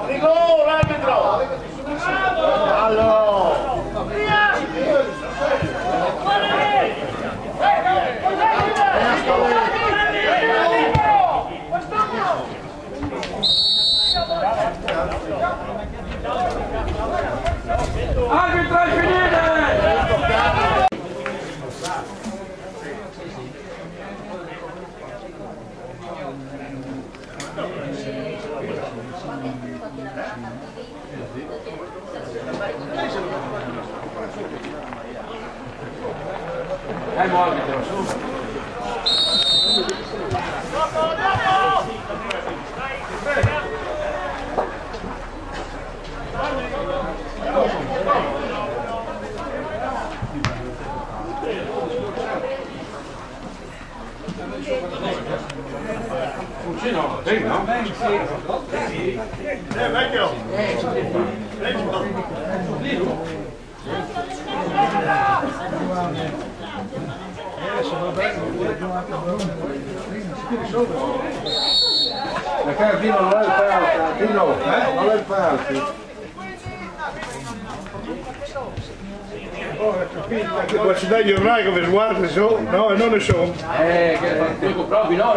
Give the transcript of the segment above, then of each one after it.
Rigore, arbitro! Allora! Arbitro, è finita! Arbitro, su! Funcino, sì, no? Sì. Vecchio! Perché Dino non è il penalty, Dino, non è il penalty. Poi ci dai gli ormai come sguardi sono? No, e non ne sono. Dico proprio, no?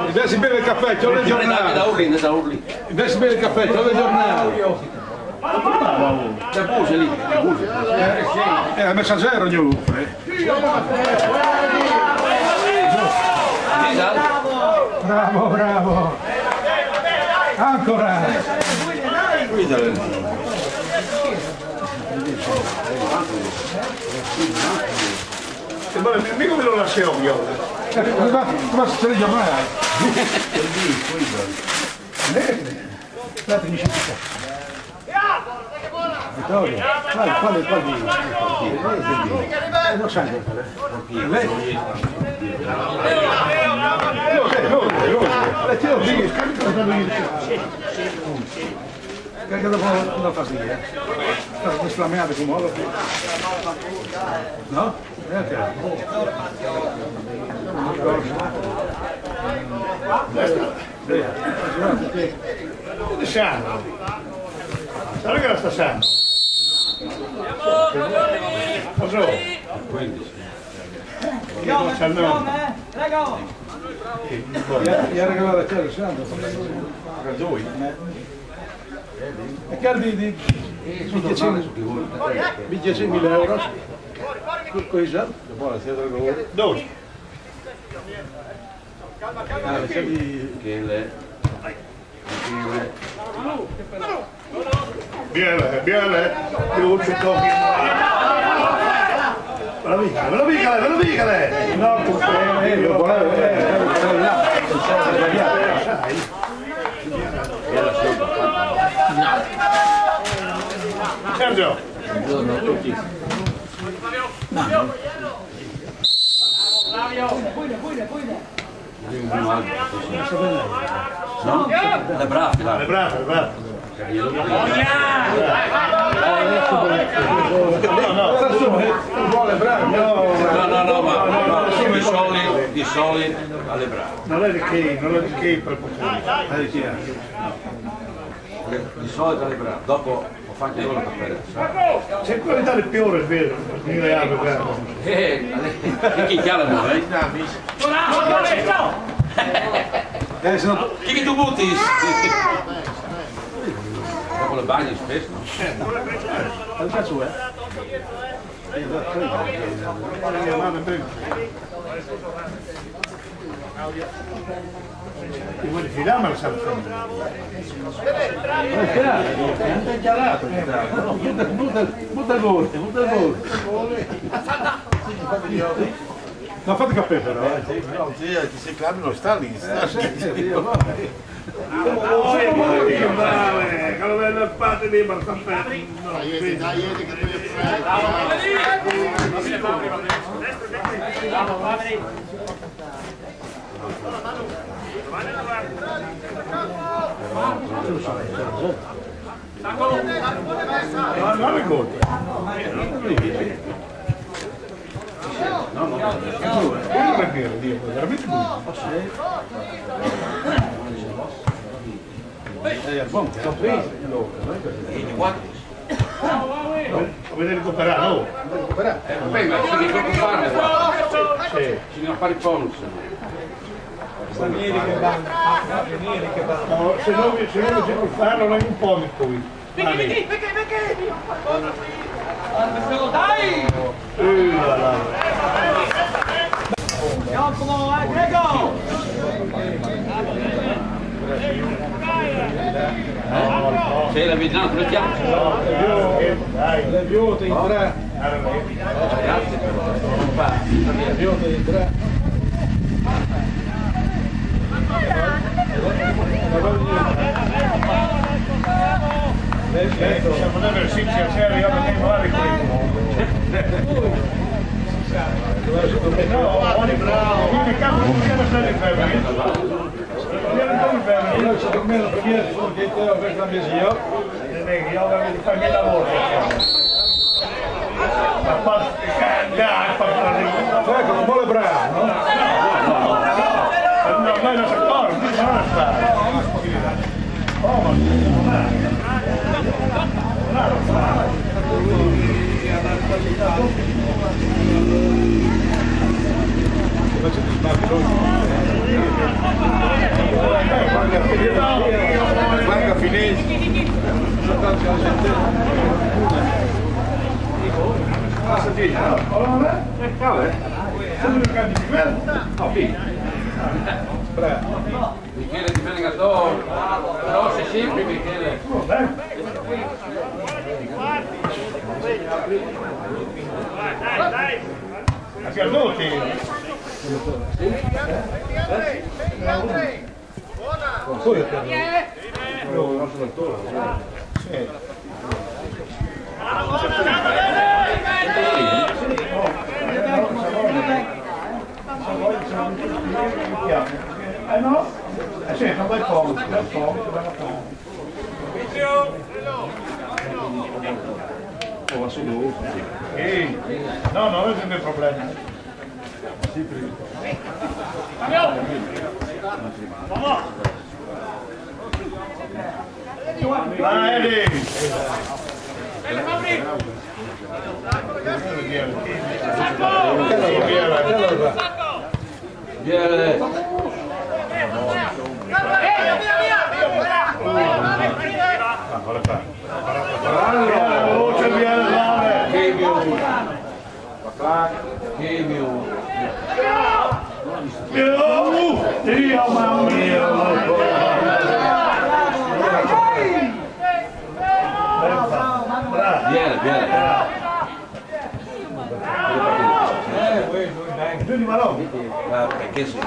Invece si beve il caffè, c'ho le giornali. Da Urli. Invece si beve il caffè, c'ho le giornali. Da Buse lì, da Buse. È messaggero ognuno. Bravo, bravo. Ancora. Guidalo. Mica me lo lasciamo io. Come se te li giornali? Aspetta, mi c'è Vittorio, quale non sai lei? Che dopo non fa sì, sta esclamando come modo. No? Sanno. Sai che la sta sanno? Cosa? 15. Non c'è il nome. Gli ha regalato a Cielo Santo. Ragioni. E che di 10.000 euro? Con i soldi? 12. Viene, io ci tocchi. Me lo dica lei. No, Io volevo Sergio. Buongiorno a tutti. No? Le brave. No, ma di soli alle brave. Non è di che per potere. Di solito alle brave. Dopo ho fa anche loro cappello. C'è qualità di piore, vero? Mi le apre, Chi chiama, eh? Chi che tu butti? Dopo le bagni spesso, no? Al cazzo è? Ti vuoi filare ma lo sa fare. È chiarato. Butta il volo, butta il volo. Non fate caffè però, No, zia, che se Claudio non sta lì, sta Quello delle patte lì, ma sta Dai, che tu non ricordo. Perché? Veramente buono. A vedere recuperare, no? Vabbè, ma ci devono fare qua. Ci devono fare i bonus. stranieri che vanno. No, se non c'è più farlo, non è un po' di poi. Perché? Dai! Come on, Diego! C'è la Vietnam, lo chiamo. Dai, Le biute in tre. Grazie però. Le biute in tre. se poteva il Siccia c'era, io non tengo la no, mi capo non viene stare in fermo. Viene un po' in fermo. Io ci dormendo per via, perché te ho preso la mia zia. Io avevo di fare il lavoro. Ma fa cagare, fa Cioè, che non vuole bravo, no? no, ma non si accorge, non sta. Invece di sbagli lui. Guarda finesi. Soltanto la gente. Michele ti frega todo. No, sei sempre Michele. Dai! A Piazzoti! Poi è Sì. No? Sì, non vai comodo, va su lui. No, non è il problema. Vai, Eddie! Viene. Veloce, via le lame! Dio, mamma mia! Viene. Giù di Marò! Perché sì?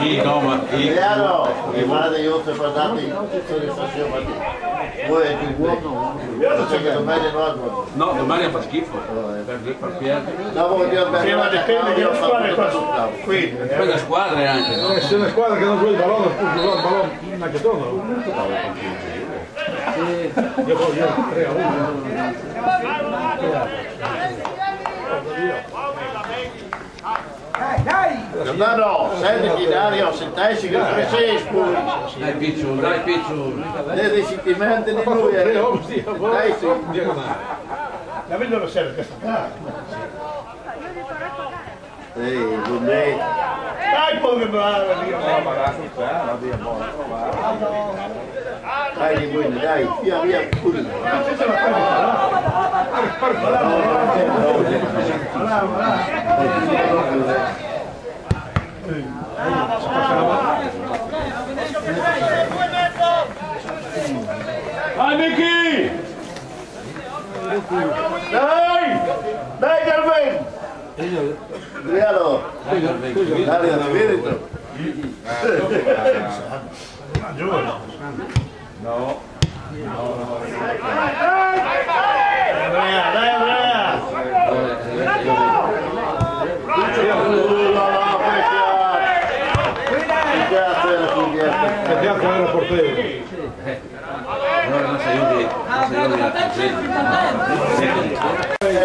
Sì, no, ma Piano, guarda io ti ho portato sono faccio voi è più buono. Io so che domani no. no, domani fa schifo. Per Piero. Dopo che io Sì, ma dipende che la squadra è qua qui. Poi le squadre anche, no? Se una squadra che non vuole il pallone, il pallone anche torna. Io voglio 3-1. Dai! No, sentiti Dario, sentassi che Francesco. Dai Picciul, dai Picciul. Dei sentimenti di lui, dai sì. La vedo lo serve questa cara. Ehi, Lundetti. Dai povero bravo, Dio. Dai di buone, dai, via via. Vai Michi! Dai! Dai Galven! Adriano! Dario, spirito! Giuro! No! Andrea, dai Andrea! Vediamo era portiere. Allora non sei io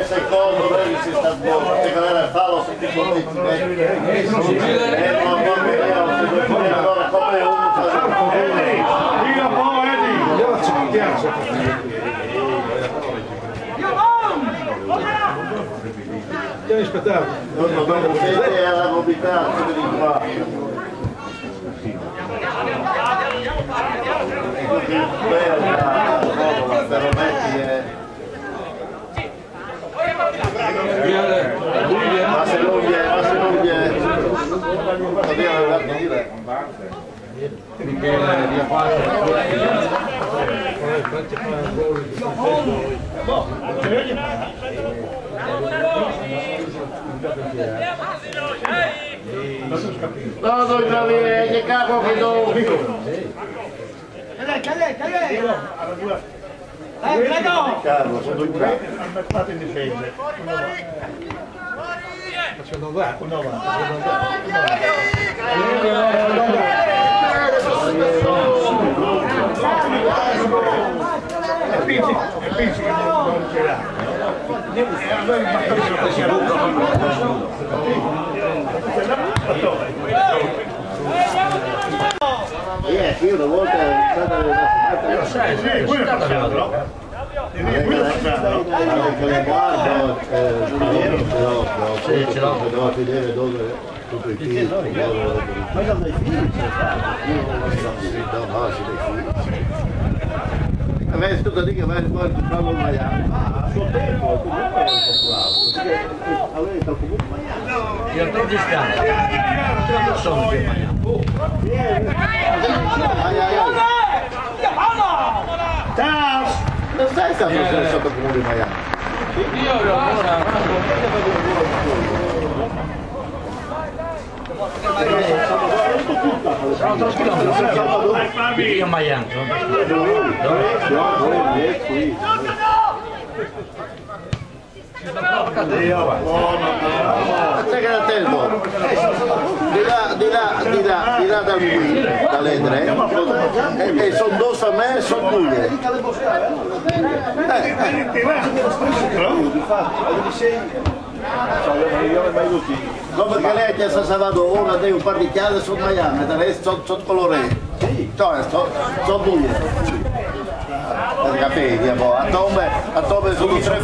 Secondo me si sta buono, perché era il fallo se ti conti come Andiamo aspettare. non siete alla novità di qua. Ma se non viene Michele di no, noi bravi, che capo che do. Carlo, sono due bravi. Aspettate in difesa. Facendo va. È Pizzi che non ce l'ha. E allora il battore si Io una volta è stata una sì, quello è passato, no? Quello è passato. anche le guardo, ce l'ho, devo vedere dove tutto il film. Ma non dai figli? No, si dai figli. A me è tutto lì che vai poi ti trovo un maiale. A suo tempo comunque era un po' più alto, perché aveva comunque un maiale. Io trovo distante, non sono più maiale. Ciao! Non sai stato sotto il comune di Miami? Io ancora Sono 3 chilometri. Io a Miami. Sai che era tempo? Di là dal qui, dall'Edre, e sono due famiglie, sono due. Come che lei ti ha salvato una dei un par di chiave su Miami, il resto sono colorati. Cioè, sono due. Capiti, a tombe sono 3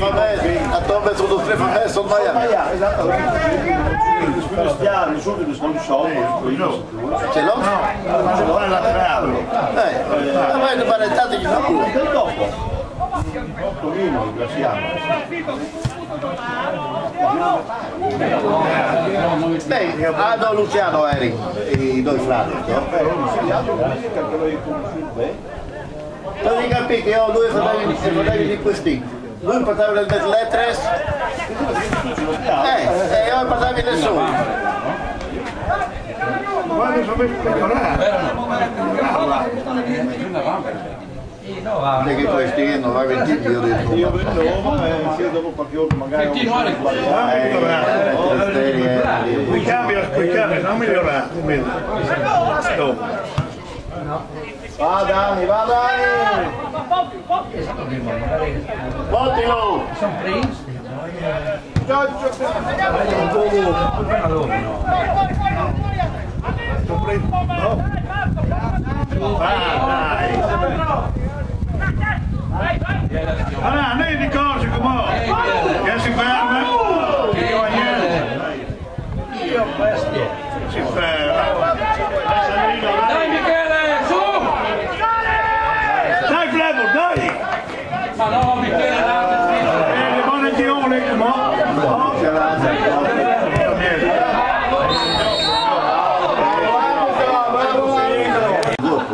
famiglie, sono Miami. Cristiano, subito sono sciolto. Ce l'ho? Ce l'ho al laterale. Ma voi non parentate di nulla. Dopo. Ottomino, Beh, Aldo Luciano eri i due frati, no? Non capì che ho 2 fratelli di questi. Lui portava del Betletres e io portavo nessuno. Quando sono messo pecorare. Perché questi non va 20 io ho detto. Io vedo se dopo qualche ora magari mi cambia, non migliorare. Va Dani, va Dani! Bottilo! Sono presi. preso. No? Allora, lei di cose come? Che si ferma? Io a niente. Io bestia. Si ferma. Dai Michele, su! Dai Flemo, dai! Ma no, Michele, Le buone tione, come?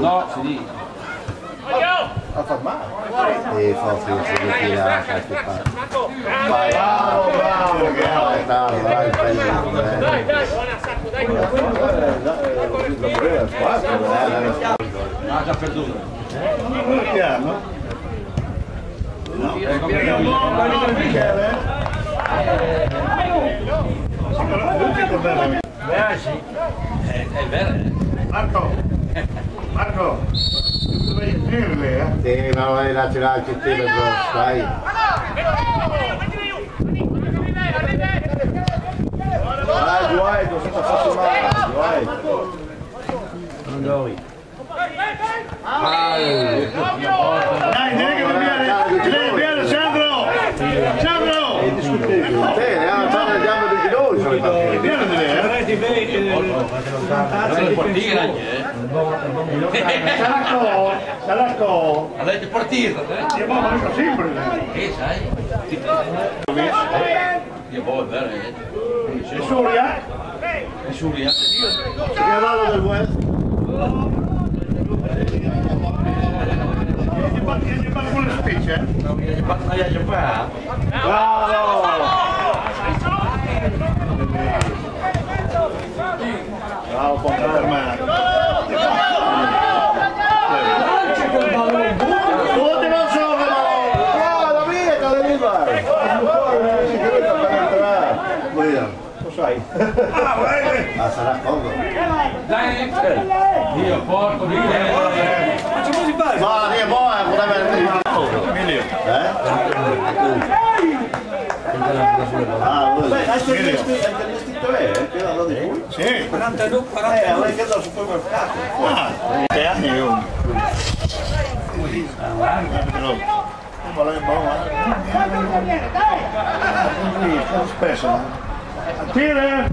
no, si dice. A far male. E forse non si ritira da qualche parte. Vai, bravo, vai, Ha già perduto. Piano. È vero. Marco, devi finirle, sì, ma non è tirare il cittadino addosso, dai. Vai, Guai, non si faccia male, Guai. Dai, devi piano, Sandro! Sandro! Bene, hanno le gambe di ginocchio. Piano di lei, Il portiere anche, Salacco! ha detto il portiere, Io ma non sempre. sai? Io è vero, E Suria? è Suria. Si cavallo del West. Gli parlo con le spicce, Non mi fatto una qua. Bravo! Bravo, può fermare. Ultimo solo! Guarda, via, devi fare! Lo sai? Ah, sarà comodo. Dai, io porco di Ma che buona, potrebbe... Ah, anche l'istinto è? Che l'hanno di cui? Sì. 42, 40. Lei che al supermercato. Che anni io? Ma lei è buona. Spesso. Tira!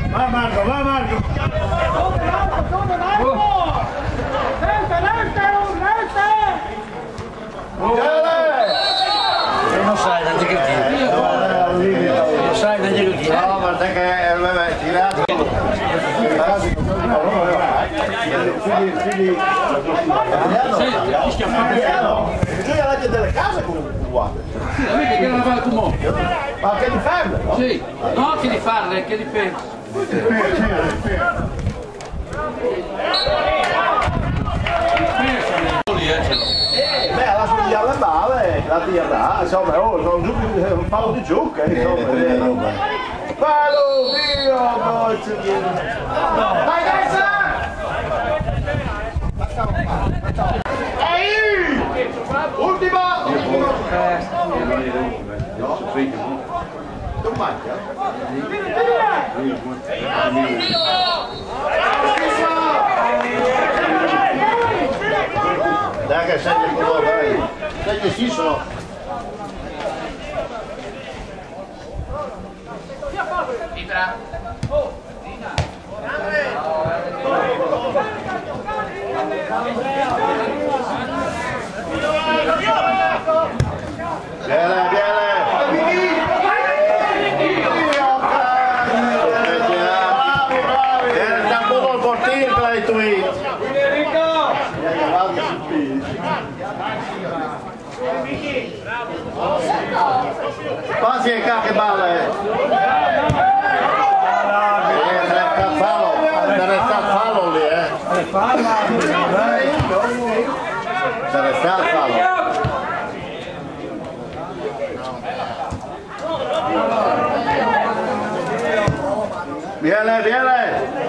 Va Marco, va Marco! Non sai da che dire. Non sai da che dire. No, ma sai che è tirato. Bisogna leggere delle case comunque. Vedi che non va il mo. Ma che di farle, no? Sì, no che di farle, che di pensare. Beh, alla suglia alle balle, la tira, insomma, un palo di giucca, insomma. Palo, Dio, vai Ehi! Ultima! Non manca? Dai che segni il colore, dai. Segni sì sono. Viene, viene tampoco il portiere per i tuoi. Quasi è che balle. Sarà stato fallo lì, Sarà stato fallo. Viene!